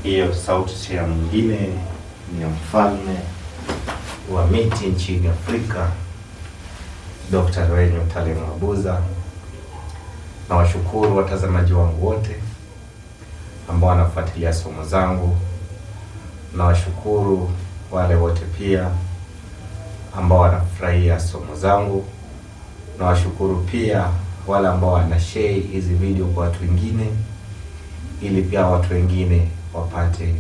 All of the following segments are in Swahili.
Hiyo sauti si ya mwingine, ni ya mfalme wa miti nchini Afrika, Dr. Renyo Tale Mwabuza. Na washukuru watazamaji wangu wote ambao wanafuatilia somo zangu. Na washukuru wale wote pia ambao wanafurahia somo zangu. Na washukuru pia wale ambao wanashare hizi video kwa watu wengine, ili pia watu wengine wapate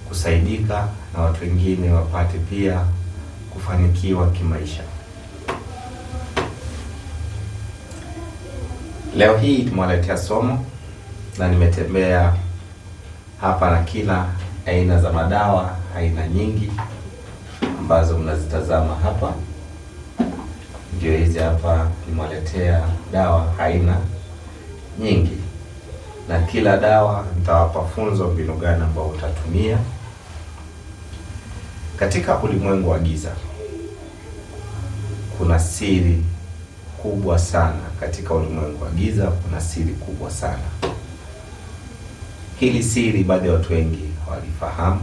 kusaidika na watu wengine wapate pia kufanikiwa kimaisha. Leo hii tumewaletea somo na nimetembea hapa na kila aina za madawa, aina nyingi ambazo mnazitazama hapa. Ndio hizi hapa, nimewaletea dawa aina nyingi, na kila dawa nitawapa funzo mbinu gani ambao utatumia. Katika ulimwengu wa giza kuna siri kubwa sana. Katika ulimwengu wa giza kuna siri kubwa sana. Hili siri baadhi ya watu wengi hawalifahamu,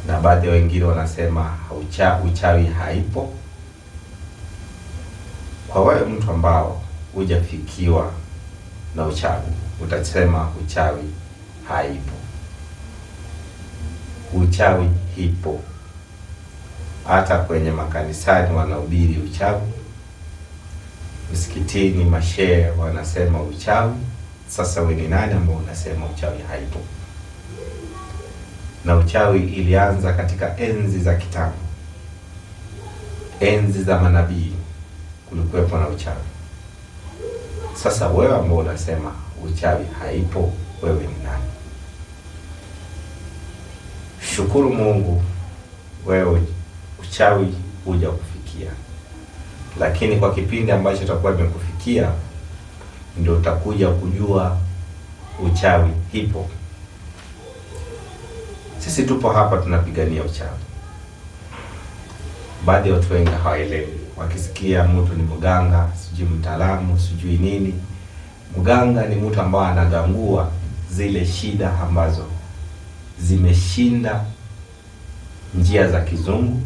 na baadhi ya wengine wanasema uchawi haipo. Kwa wewe mtu ambao hujafikiwa na uchawi, utasema uchawi haipo. Uchawi hipo. Hata kwenye makanisani wanahubiri uchawi. Msikitini mashehe wanasema uchawi. Sasa wewe ni nani ambao unasema uchawi haipo? Na uchawi ilianza katika enzi za kitambo. Enzi za manabii kulikuwepo na uchawi. Sasa wewe ambao unasema uchawi haipo, wewe ni nani? Shukuru Mungu, wewe uchawi huja kufikia. Lakini kwa kipindi ambacho utakuwa umekufikia, ndio utakuja kujua uchawi hipo. Sisi tupo hapa tunapigania uchawi. Baadhi ya watu wengi hawaelewi. Wakisikia mtu ni mganga, sijui mtaalamu, sijui nini. Mganga ni mtu ambaye anagangua zile shida ambazo zimeshinda njia za kizungu.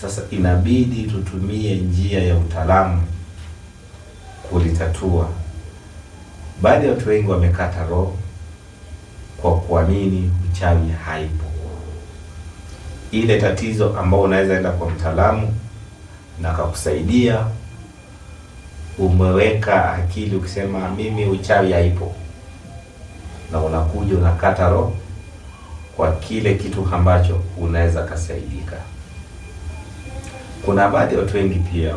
Sasa inabidi tutumie njia ya utaalamu kulitatua. Baadhi ya watu wengi wamekata roho kwa kuamini uchawi haipo. Ile tatizo ambao unaweza enda kwa mtaalamu na akakusaidia, umeweka akili ukisema mimi uchawi haipo, na unakuja unakata roho kwa kile kitu ambacho unaweza kasaidika. Kuna baadhi ya watu wengi pia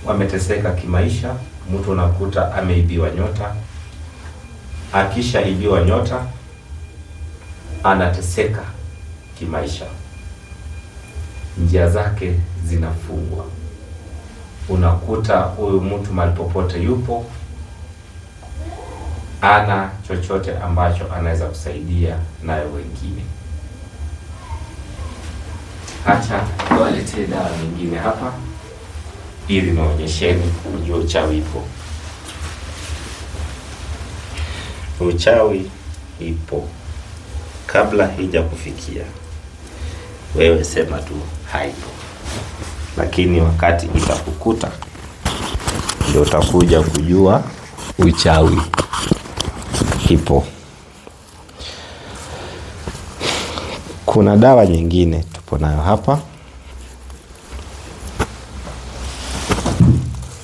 wameteseka kimaisha. Mtu unakuta ameibiwa nyota. Akisha ibiwa nyota anateseka kimaisha. Njia zake zinafungwa. Unakuta huyu mtu malipopote yupo, ana chochote ambacho anaweza kusaidia nayo wengine. Acha tuwaletee dawa nyingine hapa ili naonyesheni kujua uchawi ipo. Uchawi ipo. Kabla hija kufikia, wewe sema tu haipo. Lakini wakati itakukuta, ndio utakuja kujua uchawi ipo. Kuna dawa nyingine tupo nayo hapa.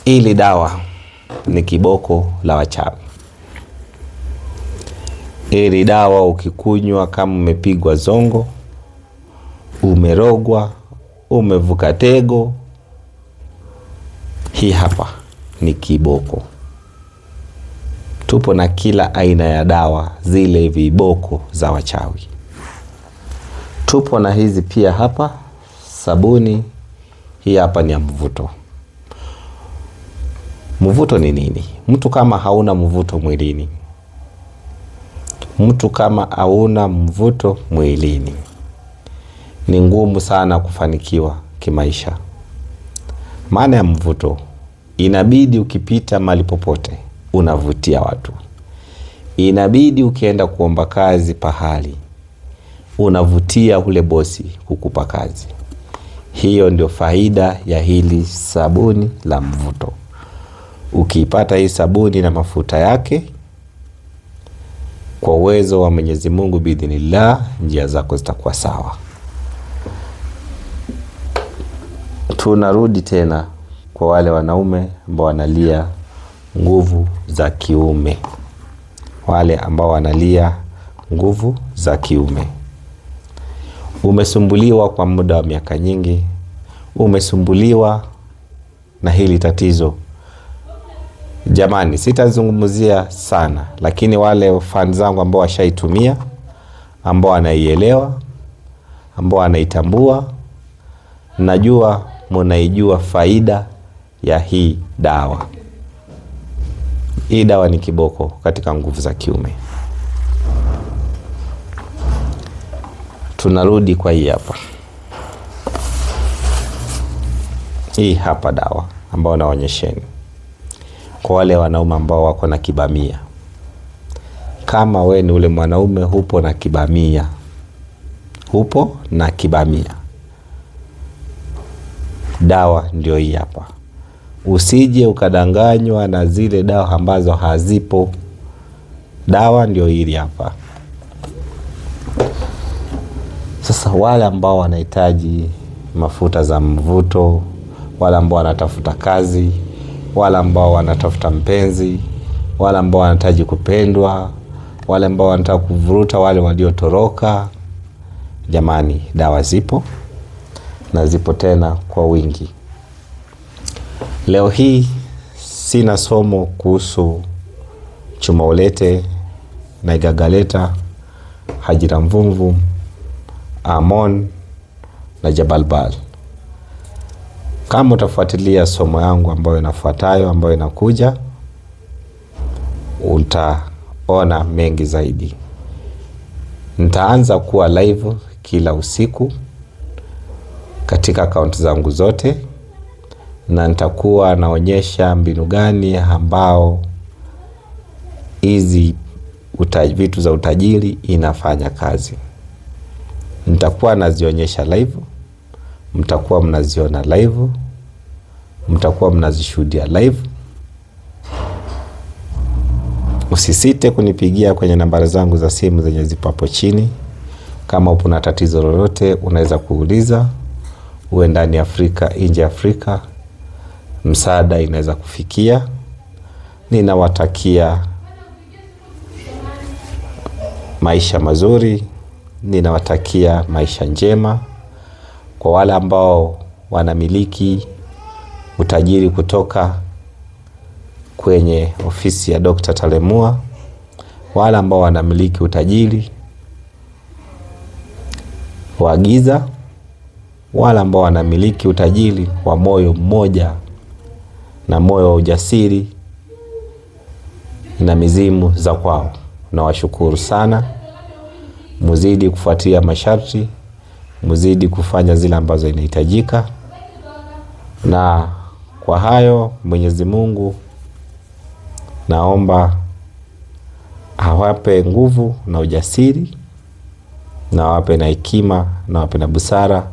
Ili dawa ni kiboko la wachawi. Ili dawa ukikunywa kama umepigwa zongo, umerogwa, umevuka tego, hii hapa ni kiboko. Tupo na kila aina ya dawa, zile viboko za wachawi. Tupo na hizi pia hapa, sabuni. Hii hapa ni ya mvuto. Mvuto ni nini? Mtu kama hauna mvuto mwilini, ni ngumu sana kufanikiwa kimaisha. Maana ya mvuto, inabidi ukipita mahali popote unavutia watu. inabidi ukienda kuomba kazi pahali unavutia ule bosi kukupa kazi. Hiyo ndio faida ya hili sabuni la mvuto. Ukiipata hii sabuni na mafuta yake, kwa uwezo wa Mwenyezi Mungu biidhnillah, njia zako zitakuwa sawa. Tunarudi tena kwa wale wanaume ambao wanalia nguvu za kiume. Wale ambao wanalia nguvu za kiume. Umesumbuliwa kwa muda wa miaka nyingi. Umesumbuliwa na hili tatizo. Jamani, sitazungumzia sana, lakini wale fans zangu ambao washaitumia, ambao wanaielewa, ambao wanaitambua, najua mnaijua faida ya hii dawa. Hii dawa ni kiboko katika nguvu za kiume. Tunarudi kwa hii hapa. Hii hapa dawa ambao naonyesheni. Kwa wale wanaume ambao wako na kibamia. Kama we ni ule mwanaume hupo na kibamia. Hupo na kibamia. Dawa ndio hii hapa. Usije ukadanganywa na zile dawa ambazo hazipo. Dawa ndio hili hapa. Sasa wale ambao wanahitaji mafuta za mvuto, wale ambao wanatafuta kazi, wale ambao wanatafuta mpenzi, wale ambao wanahitaji kupendwa, wale ambao wanataka kuvuruta wale waliotoroka, jamani, dawa zipo na zipo tena kwa wingi. Leo hii sina somo kuhusu chuma ulete, naigagaleta, hajira mvumvu, amon na jabalbal. Kama utafuatilia somo yangu ambayo inafuatayo, ambayo inakuja, utaona mengi zaidi. Nitaanza kuwa live kila usiku katika account zangu zote, na nitakuwa naonyesha mbinu gani ambao hizi vitu za utajiri inafanya kazi. Nitakuwa nazionyesha live, mtakuwa mnaziona live, mtakuwa mnazishuhudia live. Usisite kunipigia kwenye nambari zangu za simu zenye zipo hapo chini. Kama upo na tatizo lolote unaweza kuuliza. Uwe ndani Afrika, nje Afrika, msaada inaweza kufikia. Ninawatakia maisha mazuri, ninawatakia maisha njema. Kwa wale ambao wanamiliki utajiri kutoka kwenye ofisi ya Dr. Talemua, wale ambao wanamiliki utajiri wa giza, wale ambao wanamiliki utajiri wa moyo mmoja na moyo wa ujasiri na mizimu za kwao, nawashukuru sana. Muzidi kufuatia masharti, muzidi kufanya zile ambazo inahitajika, na kwa hayo Mwenyezi Mungu naomba awape nguvu na ujasiri, na awape na hekima, na awape na busara